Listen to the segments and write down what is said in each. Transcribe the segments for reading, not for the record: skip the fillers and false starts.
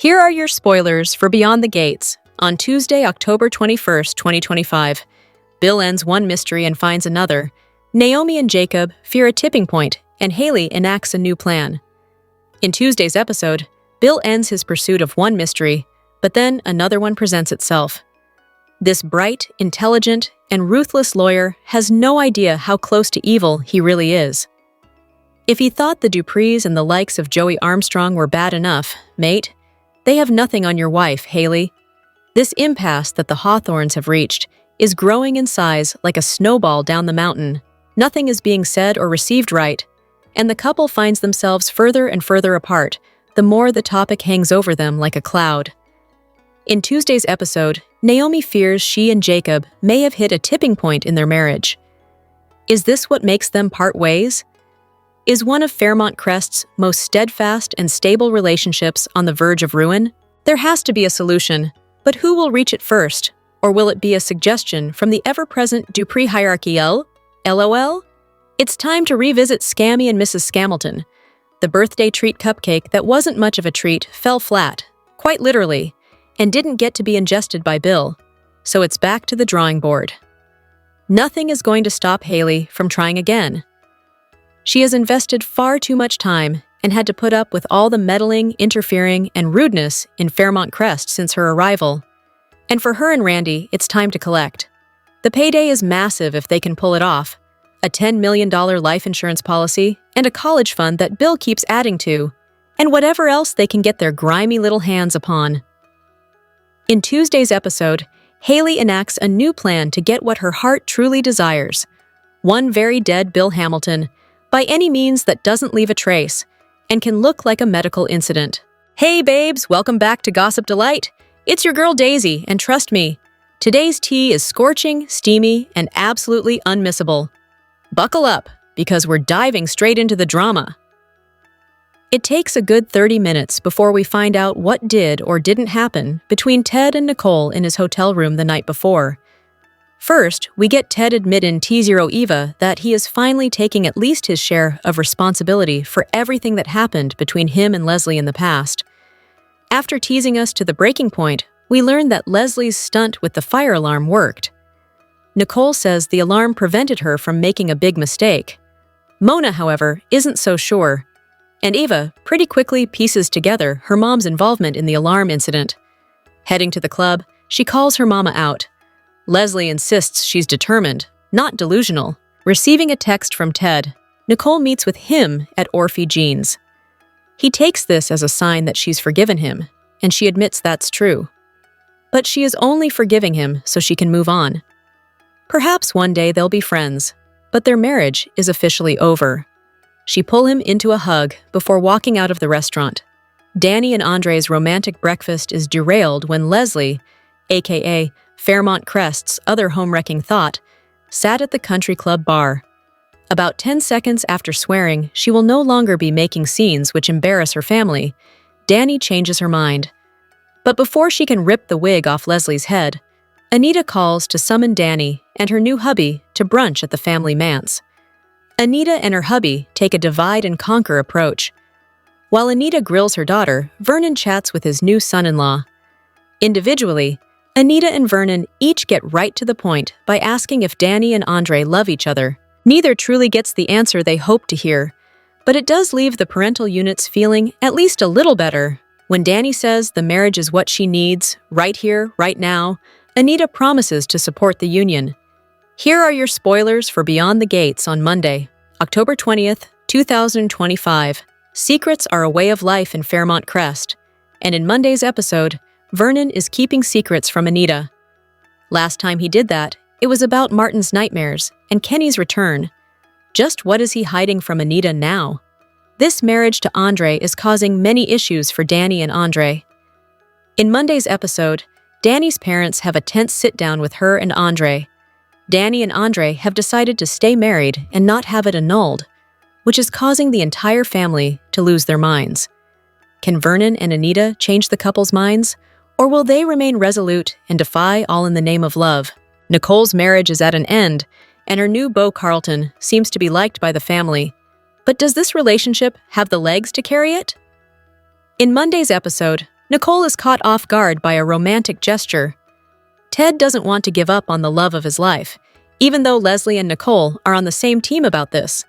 Here are your spoilers for Beyond the Gates. On Tuesday, October 21st, 2025, Bill ends one mystery and finds another. Naomi and Jacob fear a tipping point, and Haley enacts a new plan. In Tuesday's episode, Bill ends his pursuit of one mystery, but then another one presents itself. This bright, intelligent, and ruthless lawyer has no idea how close to evil he really is. If he thought the Duprees and the likes of Joey Armstrong were bad enough, mate, they have nothing on your wife, Haley. This impasse that the Hawthorns have reached is growing in size like a snowball down the mountain. Nothing is being said or received right, and the couple finds themselves further and further apart the more the topic hangs over them like a cloud. In Tuesday's episode, Naomi fears she and Jacob may have hit a tipping point in their marriage. Is this what makes them part ways? Is one of Fairmont Crest's most steadfast and stable relationships on the verge of ruin? There has to be a solution, but who will reach it first? Or will it be a suggestion from the ever-present Dupree hierarchy? LOL? It's time to revisit Scammy and Mrs. Scamilton. The birthday treat cupcake that wasn't much of a treat fell flat, quite literally, and didn't get to be ingested by Bill, so it's back to the drawing board. Nothing is going to stop Haley from trying again. She has invested far too much time and had to put up with all the meddling, interfering, and rudeness in Fairmont Crest since her arrival. And for her and Randy, it's time to collect. The payday is massive if they can pull it off. A $10 million life insurance policy and a college fund that Bill keeps adding to, and whatever else they can get their grimy little hands upon. In Tuesday's episode, Haley enacts a new plan to get what her heart truly desires. One very dead Bill Hamilton, by any means that doesn't leave a trace, and can look like a medical incident. Hey babes, welcome back to Gossip Delight. It's your girl Daisy, and trust me, today's tea is scorching, steamy, and absolutely unmissable. Buckle up, because we're diving straight into the drama. It takes a good 30 minutes before we find out what did or didn't happen between Ted and Nicole in his hotel room the night before. First, we get Ted admitting T0 Eva that he is finally taking at least his share of responsibility for everything that happened between him and Leslie in the past. After teasing us to the breaking point, we learn that Leslie's stunt with the fire alarm worked. Nicole says the alarm prevented her from making a big mistake. Mona, however, isn't so sure, and Eva pretty quickly pieces together her mom's involvement in the alarm incident. Heading to the club, she calls her mama out. Leslie insists she's determined, not delusional. Receiving a text from Ted, Nicole meets with him at Orphe Jean's. He takes this as a sign that she's forgiven him, and she admits that's true. But she is only forgiving him so she can move on. Perhaps one day they'll be friends, but their marriage is officially over. She pulls him into a hug before walking out of the restaurant. Danny and Andre's romantic breakfast is derailed when Leslie, aka Fairmont Crest's other home-wrecking thought, sat at the country club bar. About 10 seconds after swearing she will no longer be making scenes which embarrass her family, Danny changes her mind. But before she can rip the wig off Leslie's head, Anita calls to summon Danny and her new hubby to brunch at the family manse. Anita and her hubby take a divide-and-conquer approach. While Anita grills her daughter, Vernon chats with his new son-in-law. Individually, Anita and Vernon each get right to the point by asking if Danny and Andre love each other. Neither truly gets the answer they hope to hear, but it does leave the parental units feeling at least a little better. When Danny says the marriage is what she needs, right here, right now, Anita promises to support the union. Here are your spoilers for Beyond the Gates on Monday, October 20th, 2025. Secrets are a way of life in Fairmont Crest, and in Monday's episode, Vernon is keeping secrets from Anita. Last time he did that, it was about Martin's nightmares and Kenny's return. Just what is he hiding from Anita now? This marriage to Andre is causing many issues for Danny and Andre. In Monday's episode, Danny's parents have a tense sit-down with her and Andre. Danny and Andre have decided to stay married and not have it annulled, which is causing the entire family to lose their minds. Can Vernon and Anita change the couple's minds? Or will they remain resolute and defy all in the name of love? Nicole's marriage is at an end, and her new beau Carlton seems to be liked by the family. But does this relationship have the legs to carry it? In Monday's episode, Nicole is caught off guard by a romantic gesture. Ted doesn't want to give up on the love of his life, even though Leslie and Nicole are on the same team about this.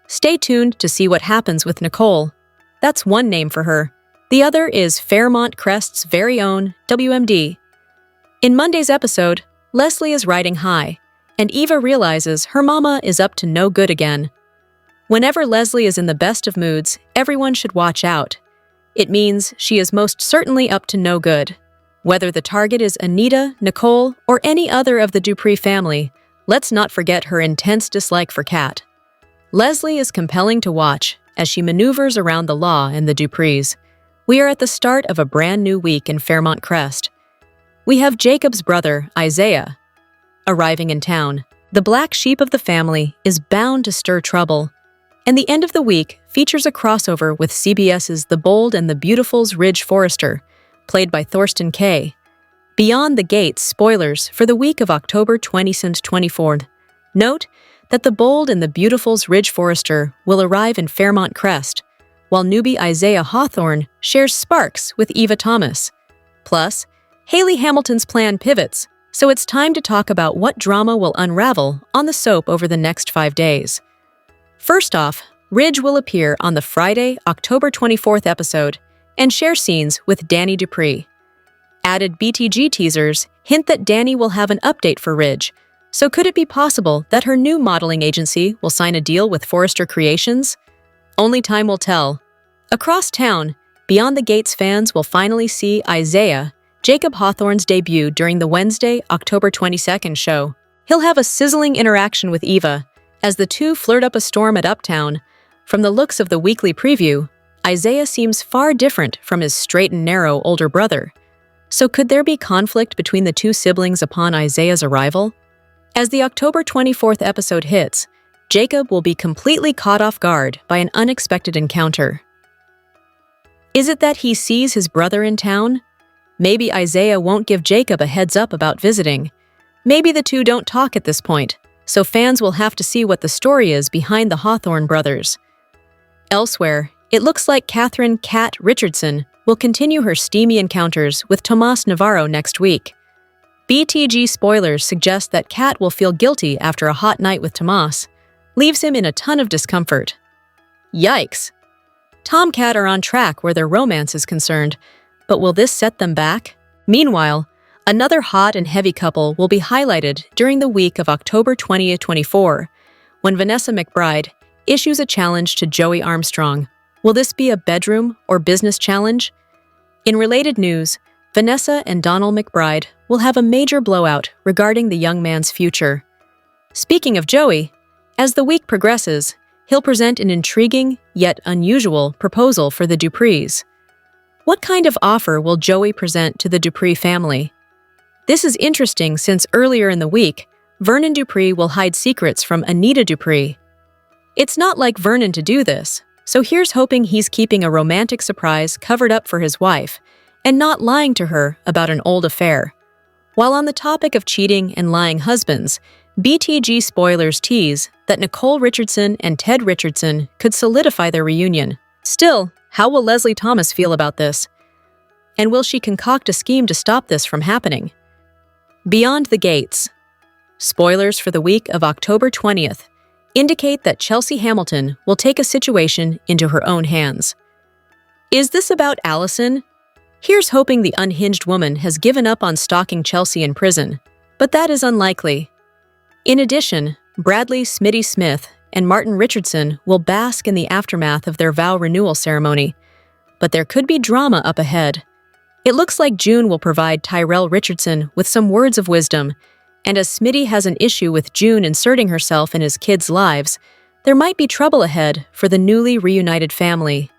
Stay tuned to see what happens with Nicole. That's one name for her. The other is Fairmont Crest's very own WMD. In Monday's episode, Leslie is riding high, and Eva realizes her mama is up to no good again. Whenever Leslie is in the best of moods, everyone should watch out. It means she is most certainly up to no good. Whether the target is Anita, Nicole, or any other of the Dupree family, let's not forget her intense dislike for Kat. Leslie is compelling to watch as she maneuvers around the law and the Duprees. We are at the start of a brand new week in Fairmont Crest. We have Jacob's brother, Isaiah, arriving in town. The black sheep of the family is bound to stir trouble, and the end of the week features a crossover with CBS's The Bold and the Beautiful's Ridge Forrester, played by Thorsten Kaye. Beyond the Gates spoilers for the week of October 20th and 24th. Note that The Bold and the Beautiful's Ridge Forrester will arrive in Fairmont Crest, while newbie Isaiah Hawthorne shares sparks with Eva Thomas. Plus, Haley Hamilton's plan pivots, so it's time to talk about what drama will unravel on the soap over the next 5 days. First off, Ridge will appear on the Friday, October 24th episode and share scenes with Danny Dupree. Added BTG teasers hint that Danny will have an update for Ridge, so could it be possible that her new modeling agency will sign a deal with Forrester Creations? Only time will tell. Across town, Beyond the Gates fans will finally see Isaiah, Jacob Hawthorne's debut during the Wednesday, October 22nd show. He'll have a sizzling interaction with Eva, as the two flirt up a storm at Uptown. From the looks of the weekly preview, Isaiah seems far different from his straight and narrow older brother. So could there be conflict between the two siblings upon Isaiah's arrival? As the October 24th episode hits, Jacob will be completely caught off guard by an unexpected encounter. Is it that he sees his brother in town? Maybe Isaiah won't give Jacob a heads up about visiting. Maybe the two don't talk at this point, so fans will have to see what the story is behind the Hawthorne brothers. Elsewhere, it looks like Catherine "Kat" Richardson will continue her steamy encounters with Tomas Navarro next week. BTG spoilers suggest that Kat will feel guilty after a hot night with Tomas, leaves him in a ton of discomfort. Yikes! Tom and Kat are on track where their romance is concerned, but will this set them back? Meanwhile, another hot and heavy couple will be highlighted during the week of October 20th-24, when Vanessa McBride issues a challenge to Joey Armstrong. Will this be a bedroom or business challenge? In related news, Vanessa and Donald McBride will have a major blowout regarding the young man's future. Speaking of Joey, as the week progresses, he'll present an intriguing yet unusual proposal for the Duprees. What kind of offer will Joey present to the Dupree family? This is interesting since earlier in the week, Vernon Dupree will hide secrets from Anita Dupree. It's not like Vernon to do this, so here's hoping he's keeping a romantic surprise covered up for his wife and not lying to her about an old affair. While on the topic of cheating and lying husbands, BTG spoilers tease that Nicole Richardson and Ted Richardson could solidify their reunion. Still, how will Leslie Thomas feel about this? And will she concoct a scheme to stop this from happening? Beyond the Gates. Spoilers for the week of October 20th indicate that Chelsea Hamilton will take a situation into her own hands. Is this about Allison? Here's hoping the unhinged woman has given up on stalking Chelsea in prison, but that is unlikely. In addition, Bradley "Smitty" Smith and Martin Richardson will bask in the aftermath of their vow renewal ceremony, but there could be drama up ahead. It looks like June will provide Tyrell Richardson with some words of wisdom, and as Smitty has an issue with June inserting herself in his kids' lives, there might be trouble ahead for the newly reunited family.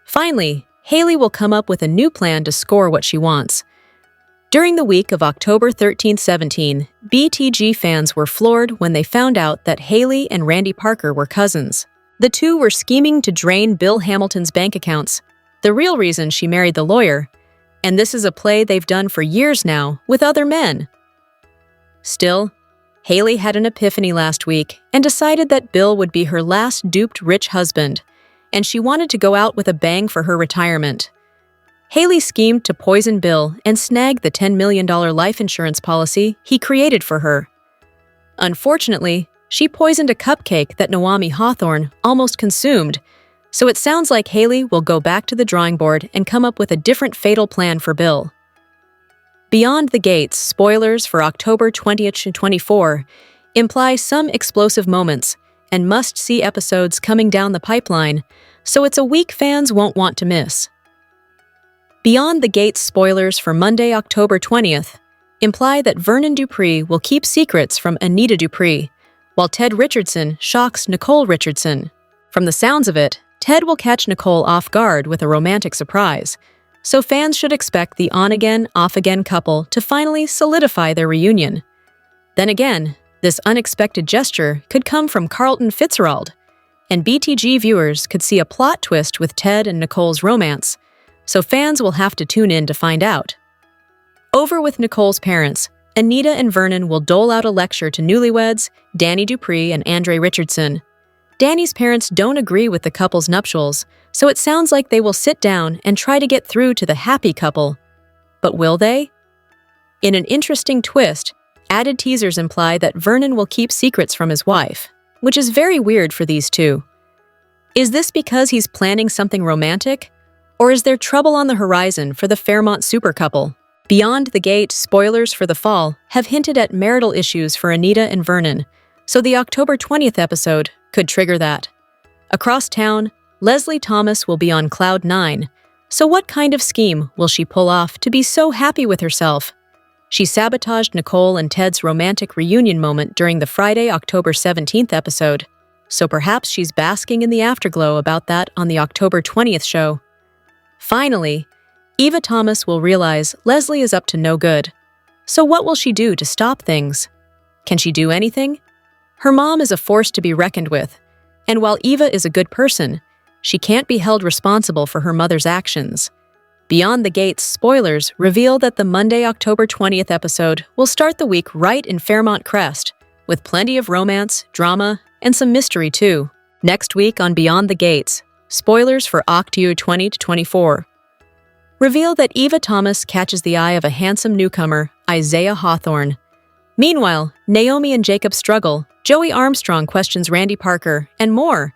Finally, Haley will come up with a new plan to score what she wants. During the week of October 13-17, BTG fans were floored when they found out that Haley and Randy Parker were cousins. The two were scheming to drain Bill Hamilton's bank accounts, the real reason she married the lawyer, and this is a play they've done for years now with other men. Still, Haley had an epiphany last week and decided that Bill would be her last duped rich husband, and she wanted to go out with a bang for her retirement. Haley schemed to poison Bill and snag the $10 million life insurance policy he created for her. Unfortunately, she poisoned a cupcake that Naomi Hawthorne almost consumed, so it sounds like Haley will go back to the drawing board and come up with a different fatal plan for Bill. Beyond the Gates spoilers for October 20th to 24 imply some explosive moments and must-see episodes coming down the pipeline, so it's a week fans won't want to miss. Beyond the Gates spoilers for Monday, October 20th imply that Vernon Dupree will keep secrets from Anita Dupree, while Ted Richardson shocks Nicole Richardson. From the sounds of it, Ted will catch Nicole off guard with a romantic surprise, so fans should expect the on-again, off-again couple to finally solidify their reunion. Then again, this unexpected gesture could come from Carlton Fitzgerald, and BTG viewers could see a plot twist with Ted and Nicole's romance, so fans will have to tune in to find out. Over with Nicole's parents, Anita and Vernon will dole out a lecture to newlyweds, Danny Dupree and Andre Richardson. Danny's parents don't agree with the couple's nuptials, so it sounds like they will sit down and try to get through to the happy couple. But will they? In an interesting twist, added teasers imply that Vernon will keep secrets from his wife, which is very weird for these two. Is this because he's planning something romantic? Or is there trouble on the horizon for the Fairmont super couple? Beyond the Gate spoilers for the fall have hinted at marital issues for Anita and Vernon, so the October 20th episode could trigger that. Across town, Leslie Thomas will be on cloud 9, so what kind of scheme will she pull off to be so happy with herself? She sabotaged Nicole and Ted's romantic reunion moment during the Friday, October 17th episode, so perhaps she's basking in the afterglow about that on the October 20th show. Finally, Eva Thomas will realize Leslie is up to no good. So what will she do to stop things? Can she do anything? Her mom is a force to be reckoned with, and while Eva is a good person, she can't be held responsible for her mother's actions. Beyond the Gates spoilers reveal that the Monday, October 20th episode will start the week right in Fairmont Crest, with plenty of romance, drama, and some mystery too. Next week on Beyond the Gates, spoilers for October 20 to 24 reveal that Eva Thomas catches the eye of a handsome newcomer, Isaiah Hawthorne. Meanwhile, Naomi and Jacob struggle, Joey Armstrong questions Randy Parker, and more.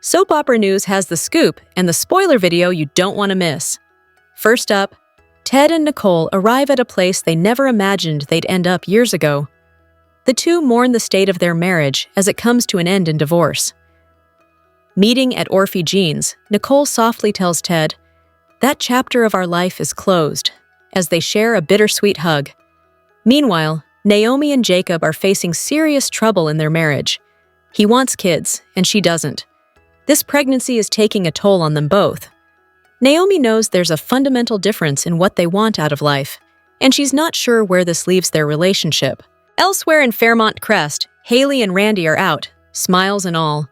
Soap Opera News has the scoop and the spoiler video you don't want to miss. First up, Ted and Nicole arrive at a place they never imagined they'd end up years ago. The two mourn the state of their marriage as it comes to an end in divorce. Meeting at Orphe Jeans, Nicole softly tells Ted, "That chapter of our life is closed," as they share a bittersweet hug. Meanwhile, Naomi and Jacob are facing serious trouble in their marriage. He wants kids, and she doesn't. This pregnancy is taking a toll on them both. Naomi knows there's a fundamental difference in what they want out of life, and she's not sure where this leaves their relationship. Elsewhere in Fairmont Crest, Haley and Randy are out, smiles and all.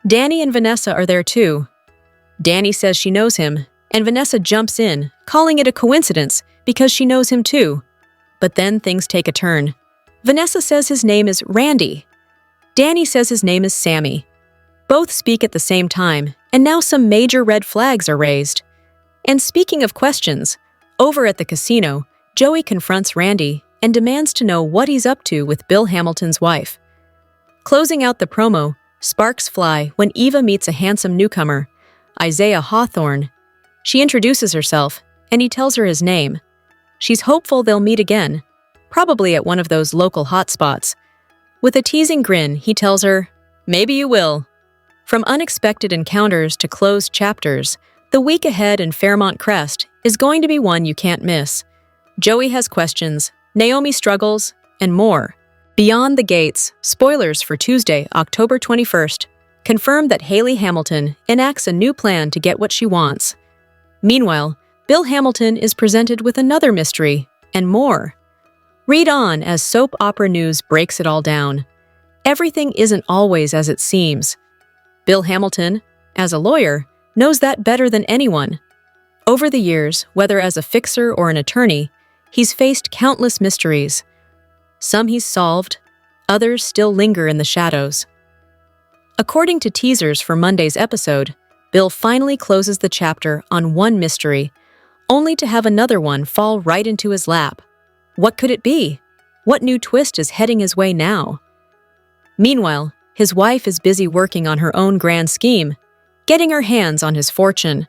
Danny and Vanessa are there too. Danny says she knows him, and Vanessa jumps in, calling it a coincidence because she knows him too. But then things take a turn. Vanessa says his name is Randy. Danny says his name is Sammy. Both speak at the same time, and now some major red flags are raised. And speaking of questions, over at the casino, Joey confronts Randy and demands to know what he's up to with Bill Hamilton's wife. Closing out the promo, sparks fly when Eva meets a handsome newcomer, Isaiah Hawthorne. She introduces herself, and he tells her his name. She's hopeful they'll meet again, probably at one of those local hotspots. With a teasing grin, he tells her, "Maybe you will." From unexpected encounters to closed chapters, the week ahead in Fairmont Crest is going to be one you can't miss. Joey has questions, Naomi struggles, and more. Beyond the Gates, spoilers for Tuesday, October 21st, confirm that Haley Hamilton enacts a new plan to get what she wants. Meanwhile, Bill Hamilton is presented with another mystery, and more. Read on as Soap Opera News breaks it all down. Everything isn't always as it seems. Bill Hamilton, as a lawyer, knows that better than anyone. Over the years, whether as a fixer or an attorney, he's faced countless mysteries. Some he's solved, others still linger in the shadows. According to teasers for Monday's episode, Bill finally closes the chapter on one mystery, only to have another one fall right into his lap. What could it be? What new twist is heading his way now? Meanwhile, his wife is busy working on her own grand scheme, getting her hands on his fortune.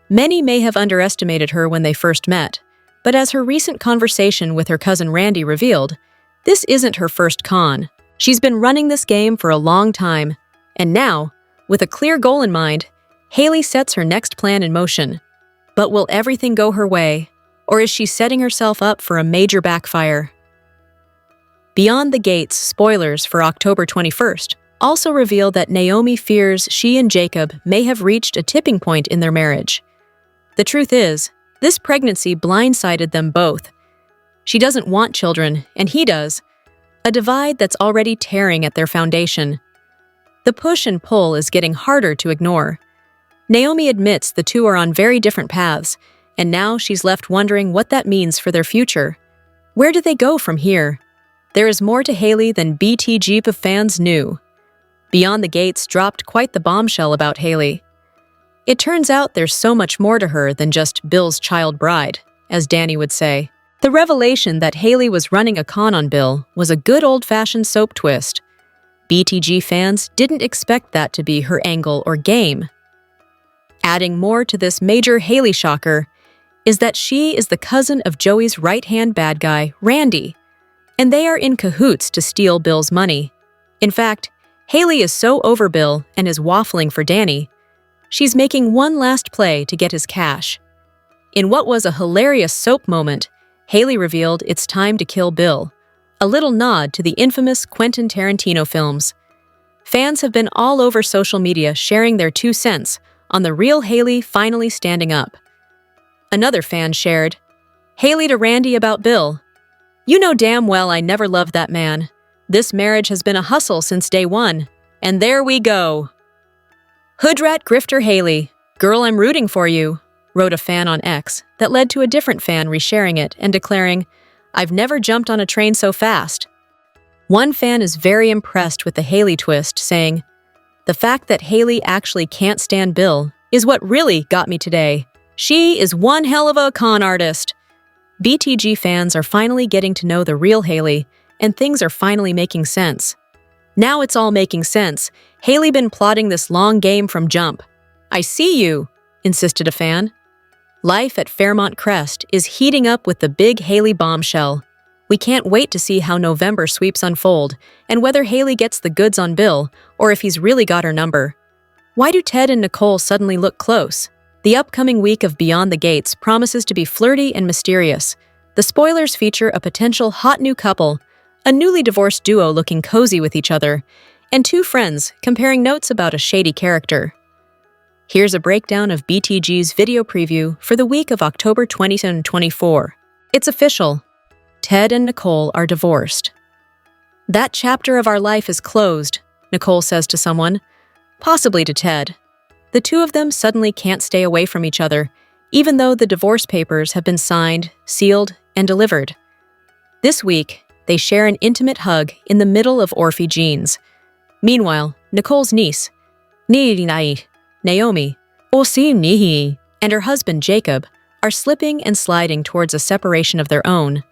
Many may have underestimated her when they first met, but as her recent conversation with her cousin Randy revealed, this isn't her first con. She's been running this game for a long time, and now, with a clear goal in mind, Haley sets her next plan in motion. But will everything go her way, or is she setting herself up for a major backfire? Beyond the Gates spoilers for October 21st also reveal that Naomi fears she and Jacob may have reached a tipping point in their marriage. The truth is, this pregnancy blindsided them both. She doesn't want children, and he does, a divide that's already tearing at their foundation. The push and pull is getting harder to ignore. Naomi admits the two are on very different paths, and now she's left wondering what that means for their future. Where do they go from here? There is more to Haley than BTG fans knew. Beyond the Gates dropped quite the bombshell about Haley. It turns out there's so much more to her than just Bill's child bride, as Danny would say. The revelation that Haley was running a con on Bill was a good old-fashioned soap twist. BTG fans didn't expect that to be her angle or game. Adding more to this major Haley shocker is that she is the cousin of Joey's right-hand bad guy, Randy, and they are in cahoots to steal Bill's money. In fact, Haley is so over Bill and is waffling for Danny, she's making one last play to get his cash. In what was a hilarious soap moment, Haley revealed it's time to kill Bill, a little nod to the infamous Quentin Tarantino films. Fans have been all over social media sharing their 2 cents on the real Haley finally standing up. Another fan shared, "Haley to Randy about Bill. You know damn well I never loved that man. This marriage has been a hustle since day one. And there we go." "Hoodrat grifter Haley, girl, I'm rooting for you," wrote a fan on X that led to a different fan resharing it and declaring, "I've never jumped on a train so fast." One fan is very impressed with the Haley twist, saying, "The fact that Haley actually can't stand Bill is what really got me today. She is one hell of a con artist." BTG fans are finally getting to know the real Haley, and things are finally making sense. Now it's all making sense. Haley been plotting this long game from jump. "I see you," insisted a fan. Life at Fairmont Crest is heating up with the big Haley bombshell. We can't wait to see how November sweeps unfold and whether Haley gets the goods on Bill or if he's really got her number. Why do Ted and Nicole suddenly look close? The upcoming week of Beyond the Gates promises to be flirty and mysterious. The spoilers feature a potential hot new couple, a newly divorced duo looking cozy with each other, and 2 friends comparing notes about a shady character. Here's a breakdown of BTG's video preview for the week of October 2024. It's official. Ted and Nicole are divorced. "That chapter of our life is closed," Nicole says to someone, possibly to Ted. The two of them suddenly can't stay away from each other, even though the divorce papers have been signed, sealed, and delivered. This week, they share an intimate hug in the middle of Orphe jeans. Meanwhile, Nicole's niece, Naomi, and her husband Jacob are slipping and sliding towards a separation of their own.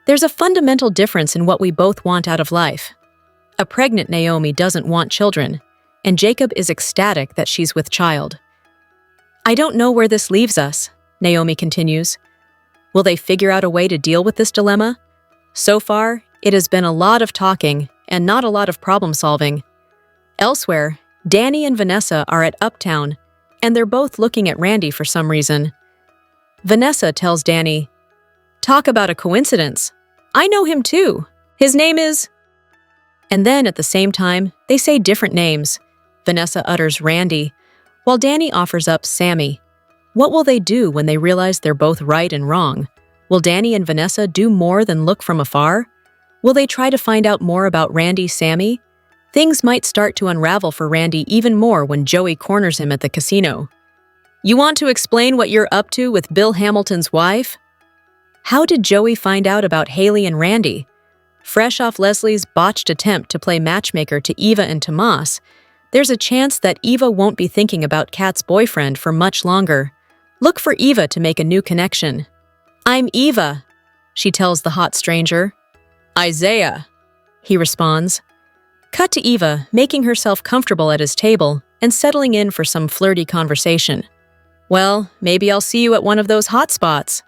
There's a fundamental difference in what we both want out of life. A pregnant Naomi doesn't want children, and Jacob is ecstatic that she's with child. "I don't know where this leaves us," Naomi continues. Will they figure out a way to deal with this dilemma? So far, it has been a lot of talking and not a lot of problem solving. Elsewhere, Danny and Vanessa are at Uptown, and they're both looking at Randy for some reason. Vanessa tells Danny, "Talk about a coincidence. I know him too. His name is..." And then at the same time, they say different names. Vanessa utters Randy, while Danny offers up Sammy. What will they do when they realize they're both right and wrong? Will Danny and Vanessa do more than look from afar? Will they try to find out more about Randy's Sammy? Things might start to unravel for Randy even more when Joey corners him at the casino. "You want to explain what you're up to with Bill Hamilton's wife?" How did Joey find out about Haley and Randy? Fresh off Leslie's botched attempt to play matchmaker to Eva and Tomas, there's a chance that Eva won't be thinking about Kat's boyfriend for much longer. Look for Eva to make a new connection. "I'm Eva," she tells the hot stranger. "Isaiah," he responds. Cut to Eva making herself comfortable at his table and settling in for some flirty conversation. "Well, maybe I'll see you at one of those hot spots."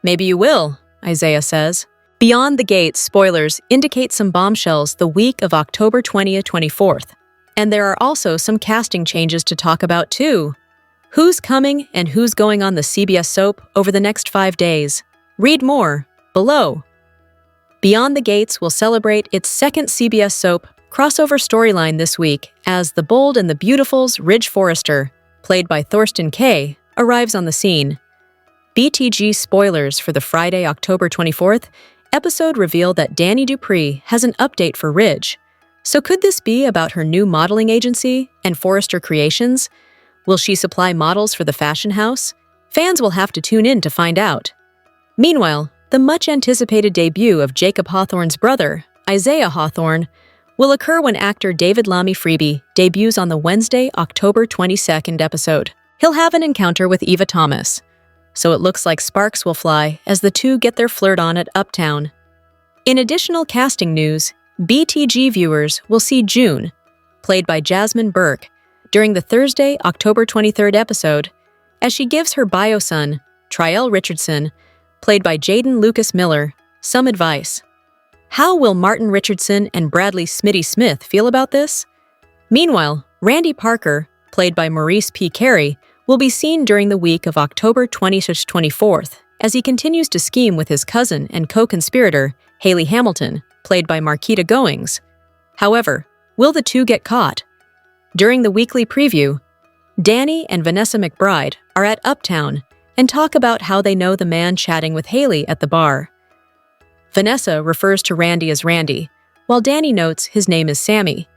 "Maybe you will," Isaiah says. Beyond the Gates spoilers indicate some bombshells the week of October 20th, 24th. And there are also some casting changes to talk about too. Who's coming and who's going on the CBS soap over the next 5 days? Read more below. Beyond the Gates will celebrate its second CBS soap crossover storyline this week as the Bold and the Beautiful's Ridge Forrester, played by Thorsten Kaye, arrives on the scene. BTG spoilers for the Friday, October 24th episode reveal that Danny Dupree has an update for Ridge. So could this be about her new modeling agency and Forrester Creations? Will she supply models for the fashion house? Fans will have to tune in to find out. Meanwhile, the much-anticipated debut of Jacob Hawthorne's brother, Isaiah Hawthorne, will occur when actor David Lammy Freeby debuts on the Wednesday, October 22nd episode. He'll have an encounter with Eva Thomas, so it looks like sparks will fly as the two get their flirt on at Uptown. In additional casting news, BTG viewers will see June, played by Jasmine Burke, during the Thursday, October 23rd episode, as she gives her bio son, Triel Richardson, played by Jaden Lucas Miller, some advice. How will Martin Richardson and Bradley Smitty Smith feel about this? Meanwhile, Randy Parker, played by Maurice P. Carey, will be seen during the week of October 20th to 24th as he continues to scheme with his cousin and co-conspirator, Haley Hamilton, played by Marquita Goings. However, will the two get caught? During the weekly preview, Danny and Vanessa McBride are at Uptown and talk about how they know the man chatting with Haley at the bar. Vanessa refers to Randy as Randy, while Danny notes his name is Sammy.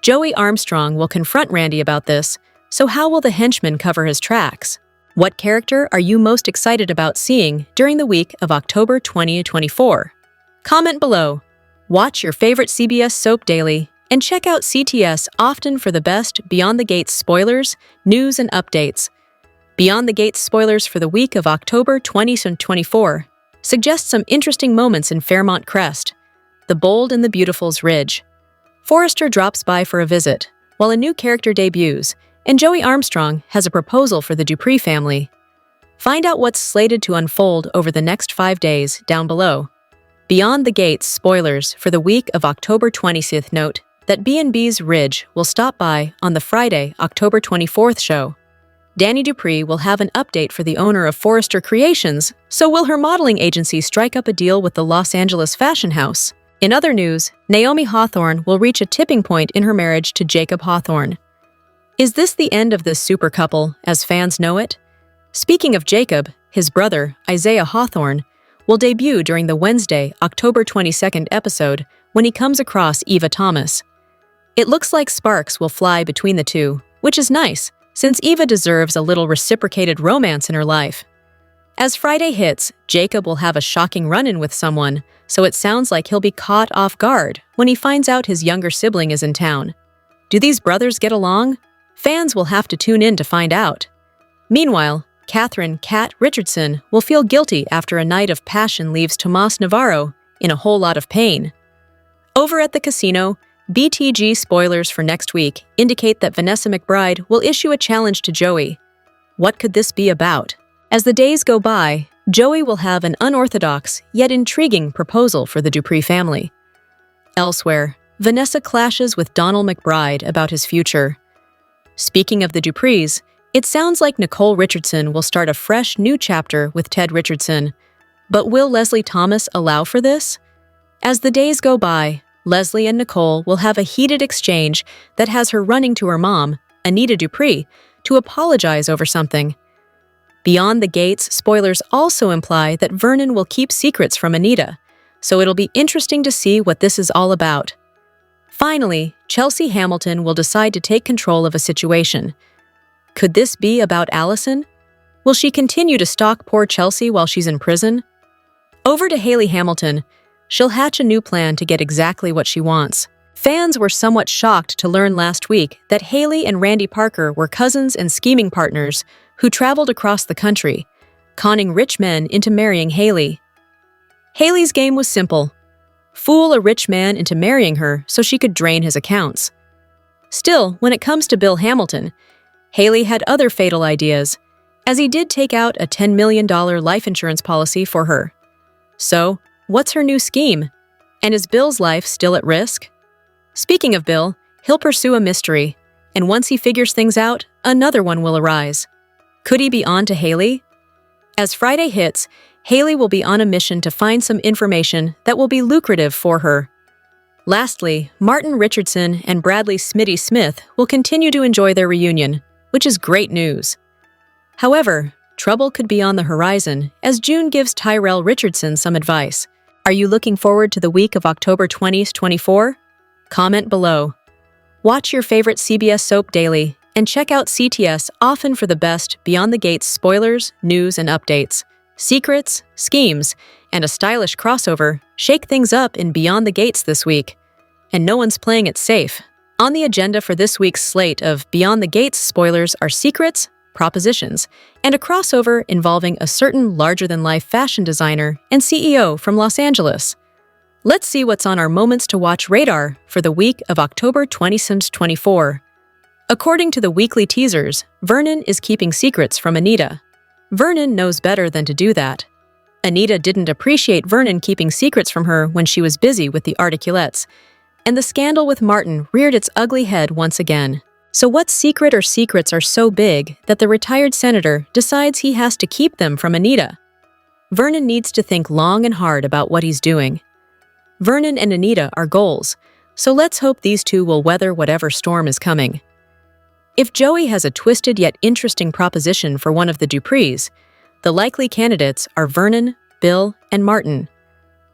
Joey Armstrong will confront Randy about this, so how will the henchman cover his tracks? What character are you most excited about seeing during the week of October 2024? Comment below. Watch your favorite CBS soap daily and check out CTS often for the best Beyond the Gates spoilers, news, and updates. Beyond the Gates spoilers for the week of October 2024 suggest some interesting moments in Fairmont Crest, the Bold and the Beautiful's Ridge. Forrester drops by for a visit, while a new character debuts, and Joey Armstrong has a proposal for the Dupree family. Find out what's slated to unfold over the next 5 days down below. Beyond the Gates spoilers for the week of October 20th note that B&B's Ridge will stop by on the Friday, October 24th show. Danny Dupree will have an update for the owner of Forrester Creations, so will her modeling agency strike up a deal with the Los Angeles fashion house? In other news, Naomi Hawthorne will reach a tipping point in her marriage to Jacob Hawthorne. Is this the end of this super couple, as fans know it? Speaking of Jacob, his brother, Isaiah Hawthorne, will debut during the Wednesday, October 22nd episode when he comes across Eva Thomas. It looks like sparks will fly between the two, which is nice, since Eva deserves a little reciprocated romance in her life. As Friday hits, Jacob will have a shocking run-in with someone, so it sounds like he'll be caught off guard when he finds out his younger sibling is in town. Do these brothers get along? Fans will have to tune in to find out. Meanwhile, Catherine "Cat" Richardson will feel guilty after a night of passion leaves Tomas Navarro in a whole lot of pain. Over at the casino, BTG spoilers for next week indicate that Vanessa McBride will issue a challenge to Joey. What could this be about? As the days go by, Joey will have an unorthodox yet intriguing proposal for the Dupree family. Elsewhere, Vanessa clashes with Donald McBride about his future. Speaking of the Duprees, it sounds like Nicole Richardson will start a fresh new chapter with Ted Richardson. But will Leslie Thomas allow for this? As the days go by, Leslie and Nicole will have a heated exchange that has her running to her mom, Anita Dupree, to apologize over something. Beyond the Gates spoilers also imply that Vernon will keep secrets from Anita, so it'll be interesting to see what this is all about. Finally, Chelsea Hamilton will decide to take control of a situation. Could this be about Allison? Will she continue to stalk poor Chelsea while she's in prison? Over to Haley Hamilton. She'll hatch a new plan to get exactly what she wants. Fans were somewhat shocked to learn last week that Haley and Randy Parker were cousins and scheming partners who traveled across the country, conning rich men into marrying Haley. Haley's game was simple: fool a rich man into marrying her so she could drain his accounts. Still, when it comes to Bill Hamilton, Haley had other fatal ideas, as he did take out a $10 million life insurance policy for her. So, what's her new scheme? And is Bill's life still at risk? Speaking of Bill, he'll pursue a mystery, and once he figures things out, another one will arise. Could he be on to Haley? As Friday hits, Haley will be on a mission to find some information that will be lucrative for her. Lastly, Martin Richardson and Bradley "Smitty" Smith will continue to enjoy their reunion, which is great news. However, trouble could be on the horizon as June gives Tyrell Richardson some advice. Are you looking forward to the week of October 20th, 24? Comment below. Watch your favorite CBS soap daily and check out CTS often for the best Beyond the Gates spoilers, news, and updates. Secrets, schemes, and a stylish crossover shake things up in Beyond the Gates this week. And no one's playing it safe. On the agenda for this week's slate of Beyond the Gates spoilers are secrets, propositions, and a crossover involving a certain larger-than-life fashion designer and CEO from Los Angeles. Let's see what's on our Moments to Watch radar for the week of October 2024. According to the weekly teasers, Vernon is keeping secrets from Anita. Vernon knows better than to do that. Anita didn't appreciate Vernon keeping secrets from her when she was busy with the Articulettes, and the scandal with Martin reared its ugly head once again. So what secret or secrets are so big that the retired senator decides he has to keep them from Anita? Vernon needs to think long and hard about what he's doing. Vernon and Anita are goals, so let's hope these two will weather whatever storm is coming. If Joey has a twisted yet interesting proposition for one of the Duprees, the likely candidates are Vernon, Bill, and Martin.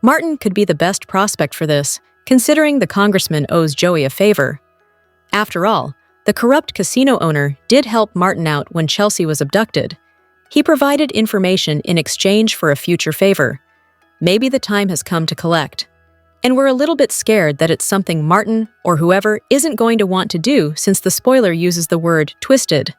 Martin could be the best prospect for this, considering the congressman owes Joey a favor. After all, the corrupt casino owner did help Martin out when Chelsea was abducted. He provided information in exchange for a future favor. Maybe the time has come to collect. And we're a little bit scared that it's something Martin or whoever isn't going to want to do since the spoiler uses the word twisted.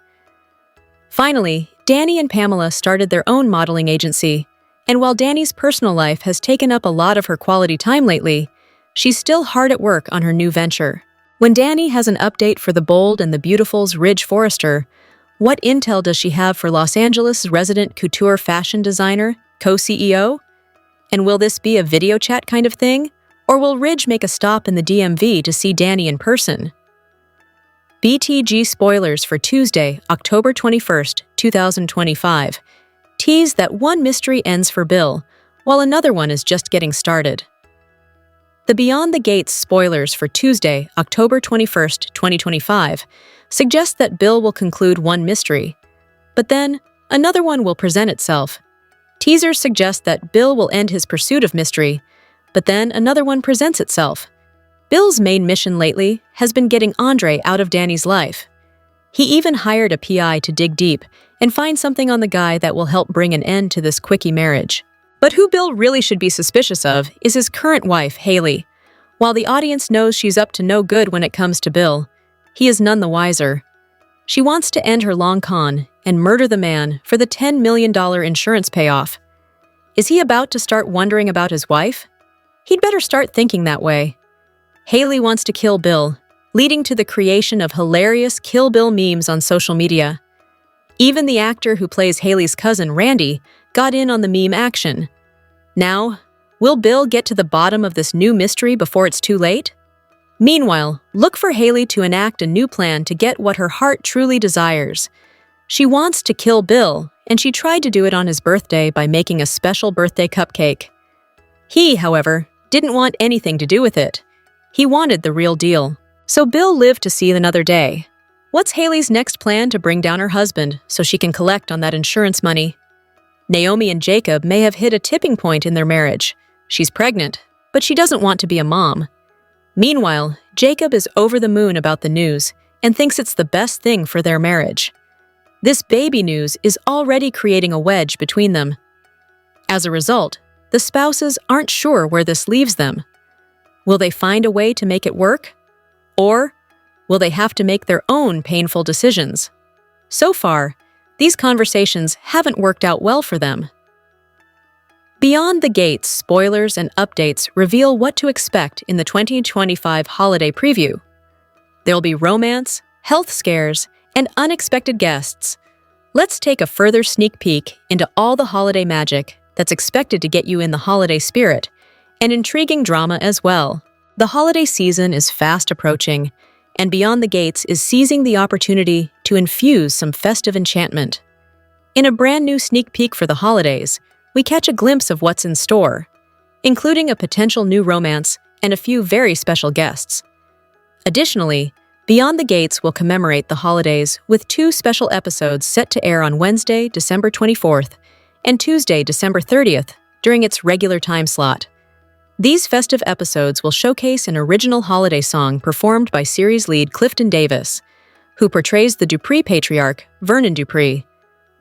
Finally, Danny and Pamela started their own modeling agency, and while Danny's personal life has taken up a lot of her quality time lately, she's still hard at work on her new venture. When Danny has an update for The Bold and the Beautiful's Ridge Forrester, what intel does she have for Los Angeles' resident couture fashion designer, co-CEO? And will this be a video chat kind of thing? Or will Ridge make a stop in the DMV to see Danny in person? BTG spoilers for Tuesday, October 21st, 2025, tease that one mystery ends for Bill, while another one is just getting started. The Beyond the Gates spoilers for Tuesday, October 21st, 2025, suggest that Bill will conclude one mystery, but then another one will present itself. Teasers suggest that Bill will end his pursuit of mystery, but then another one presents itself. Bill's main mission lately has been getting Andre out of Danny's life. He even hired a PI to dig deep and find something on the guy that will help bring an end to this quickie marriage. But who Bill really should be suspicious of is his current wife, Haley. While the audience knows she's up to no good when it comes to Bill, he is none the wiser. She wants to end her long con and murder the man for the $10 million insurance payoff. Is he about to start wondering about his wife? He'd better start thinking that way. Haley wants to kill Bill, leading to the creation of hilarious Kill Bill memes on social media. Even the actor who plays Haley's cousin, Randy, got in on the meme action. Now, will Bill get to the bottom of this new mystery before it's too late? Meanwhile, look for Haley to enact a new plan to get what her heart truly desires. She wants to kill Bill, and she tried to do it on his birthday by making a special birthday cupcake. He, however, didn't want anything to do with it. He wanted the real deal. So Bill lived to see another day. What's Haley's next plan to bring down her husband so she can collect on that insurance money? Naomi and Jacob may have hit a tipping point in their marriage. She's pregnant, but she doesn't want to be a mom. Meanwhile, Jacob is over the moon about the news and thinks it's the best thing for their marriage. This baby news is already creating a wedge between them. As a result, the spouses aren't sure where this leaves them. Will they find a way to make it work? Or will they have to make their own painful decisions? So far, these conversations haven't worked out well for them. Beyond the Gates, spoilers and updates reveal what to expect in the 2025 holiday preview. There'll be romance, health scares, and unexpected guests. Let's take a further sneak peek into all the holiday magic that's expected to get you in the holiday spirit, and intriguing drama as well. The holiday season is fast approaching, and Beyond the Gates is seizing the opportunity to infuse some festive enchantment. In a brand new sneak peek for the holidays, we catch a glimpse of what's in store, including a potential new romance and a few very special guests. Additionally, Beyond the Gates will commemorate the holidays with 2 special episodes set to air on Wednesday, December 24th, and Tuesday, December 30th, during its regular time slot. These festive episodes will showcase an original holiday song performed by series lead Clifton Davis, who portrays the Dupree patriarch, Vernon Dupree.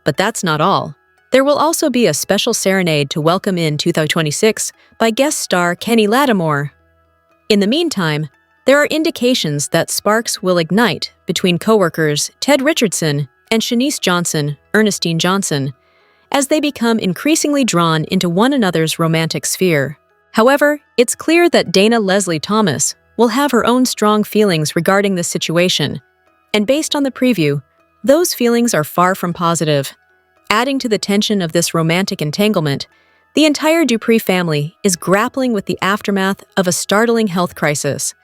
But that's not all. There will also be a special serenade to welcome in 2026 by guest star Kenny Lattimore. In the meantime, there are indications that sparks will ignite between co-workers Ted Richardson and Shanice Johnson, Ernestine Johnson, as they become increasingly drawn into one another's romantic sphere. However, it's clear that Dana Leslie Thomas will have her own strong feelings regarding this situation, and based on the preview, those feelings are far from positive. Adding to the tension of this romantic entanglement, the entire Dupree family is grappling with the aftermath of a startling health crisis.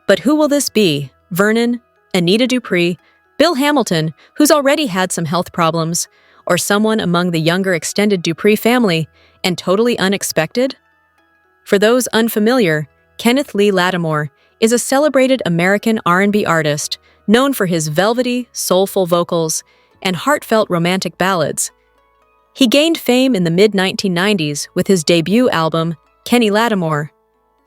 But who will this be? Vernon, Anita Dupree, Bill Hamilton, who's already had some health problems, or someone among the younger extended Dupree family, and totally unexpected? For those unfamiliar, Kenneth Lee Lattimore is a celebrated American R&B artist known for his velvety, soulful vocals and heartfelt romantic ballads. He gained fame in the mid-1990s with his debut album, Kenny Lattimore,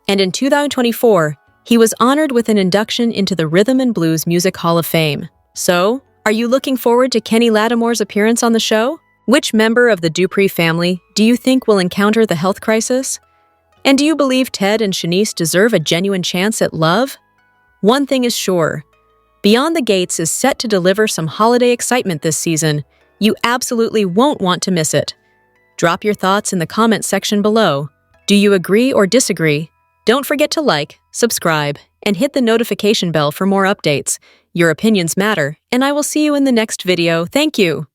and in 2024, he was honored with an induction into the Rhythm and Blues Music Hall of Fame. So, are you looking forward to Kenny Lattimore's appearance on the show? Which member of the Dupree family do you think will encounter the health crisis? And do you believe Ted and Shanice deserve a genuine chance at love? One thing is sure, Beyond the Gates is set to deliver some holiday excitement this season. You absolutely won't want to miss it. Drop your thoughts in the comment section below. Do you agree or disagree? Don't forget to like, subscribe, and hit the notification bell for more updates. Your opinions matter, and I will see you in the next video. Thank you.